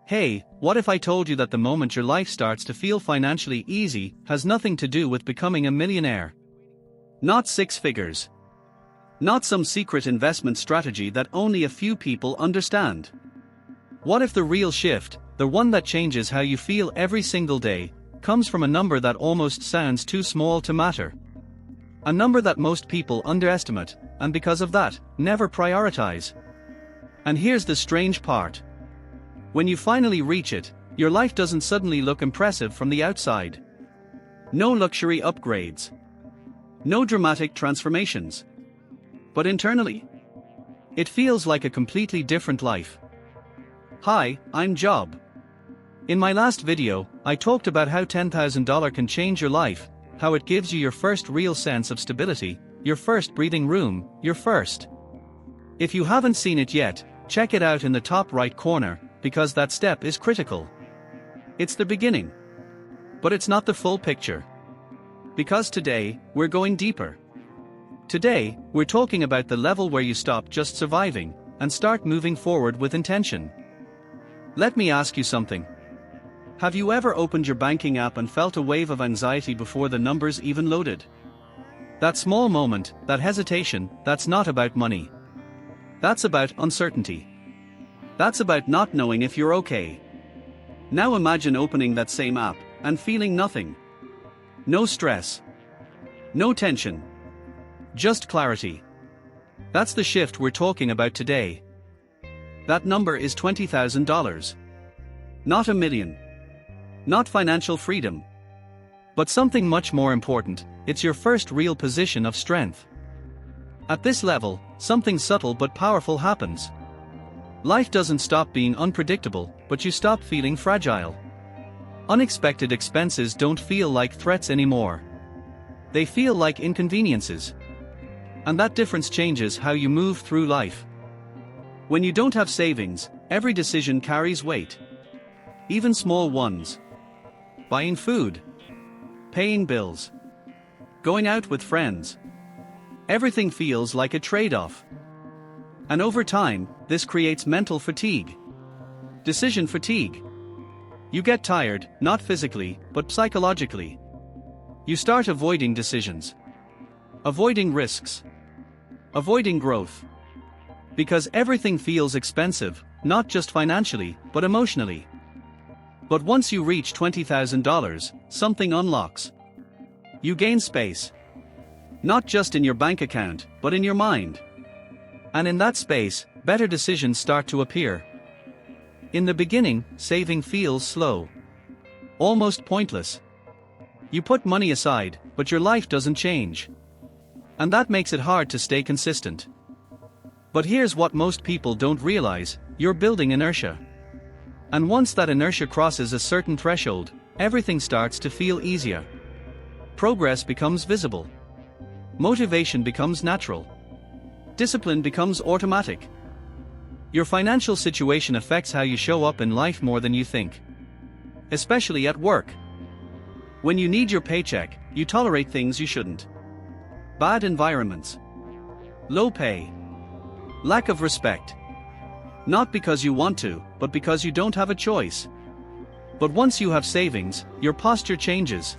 Hey, what if I told you that the moment your life starts to feel financially easy has nothing to do with becoming a millionaire? Not six figures. Not some secret investment strategy that only a few people understand. What if the real shift, the one that changes how you feel every single day, comes from a number that almost sounds too small to matter? A number that most people underestimate, and because of that, never prioritize. And here's the strange part. When you finally reach it, your life doesn't suddenly look impressive from the outside. No luxury upgrades. No dramatic transformations. But internally, it feels like a completely different life. Hi, I'm Job. In my last video, I talked about how $10,000 can change your life, how it gives you your first real sense of stability, your first breathing room, your first. If you haven't seen it yet, check it out in the top right corner, because that step is critical. It's the beginning. But it's not the full picture. Because today, we're going deeper. Today, we're talking about the level where you stop just surviving, and start moving forward with intention. Let me ask you something. Have you ever opened your banking app and felt a wave of anxiety before the numbers even loaded? That small moment, that hesitation, that's not about money. That's about uncertainty. That's about not knowing if you're okay. Now imagine opening that same app, and feeling nothing. No stress. No tension. Just clarity. That's the shift we're talking about today. That number is $20,000. Not a million. Not financial freedom. But something much more important, it's your first real position of strength. At this level, something subtle but powerful happens. Life doesn't stop being unpredictable, but you stop feeling fragile. Unexpected expenses don't feel like threats anymore. They feel like inconveniences. And that difference changes how you move through life. When you don't have savings, every decision carries weight. Even small ones. Buying food. Paying bills. Going out with friends. Everything feels like a trade-off. And over time, this creates mental fatigue. Decision fatigue. You get tired, not physically, but psychologically. You start avoiding decisions. Avoiding risks. Avoiding growth. Because everything feels expensive, not just financially, but emotionally. But once you reach $20,000, something unlocks. You gain space. Not just in your bank account, but in your mind. And in that space, better decisions start to appear. In the beginning, saving feels slow. Almost pointless. You put money aside, but your life doesn't change. And that makes it hard to stay consistent. But here's what most people don't realize, you're building inertia. And once that inertia crosses a certain threshold, everything starts to feel easier. Progress becomes visible. Motivation becomes natural. Discipline becomes automatic. Your financial situation affects how you show up in life more than you think. Especially at work. When you need your paycheck, you tolerate things you shouldn't. Bad environments. Low pay. Lack of respect. Not because you want to, but because you don't have a choice. But once you have savings, your posture changes.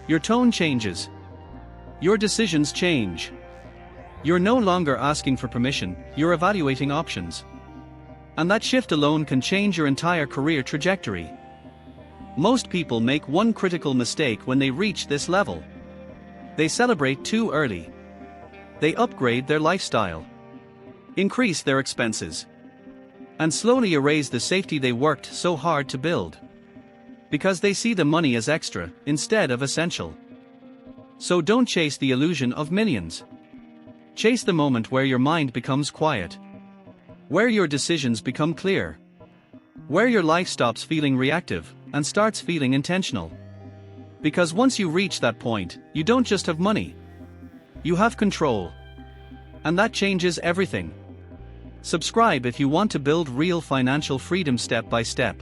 Your tone changes. Your decisions change. You're no longer asking for permission, you're evaluating options. And that shift alone can change your entire career trajectory. Most people make one critical mistake when they reach this level. They celebrate too early. They upgrade their lifestyle. Increase their expenses. And slowly erase the safety they worked so hard to build. Because they see the money as extra, instead of essential. So don't chase the illusion of millions. Chase the moment where your mind becomes quiet. Where your decisions become clear. Where your life stops feeling reactive, and starts feeling intentional. Because once you reach that point, you don't just have money. You have control. And that changes everything. Subscribe if you want to build real financial freedom step by step.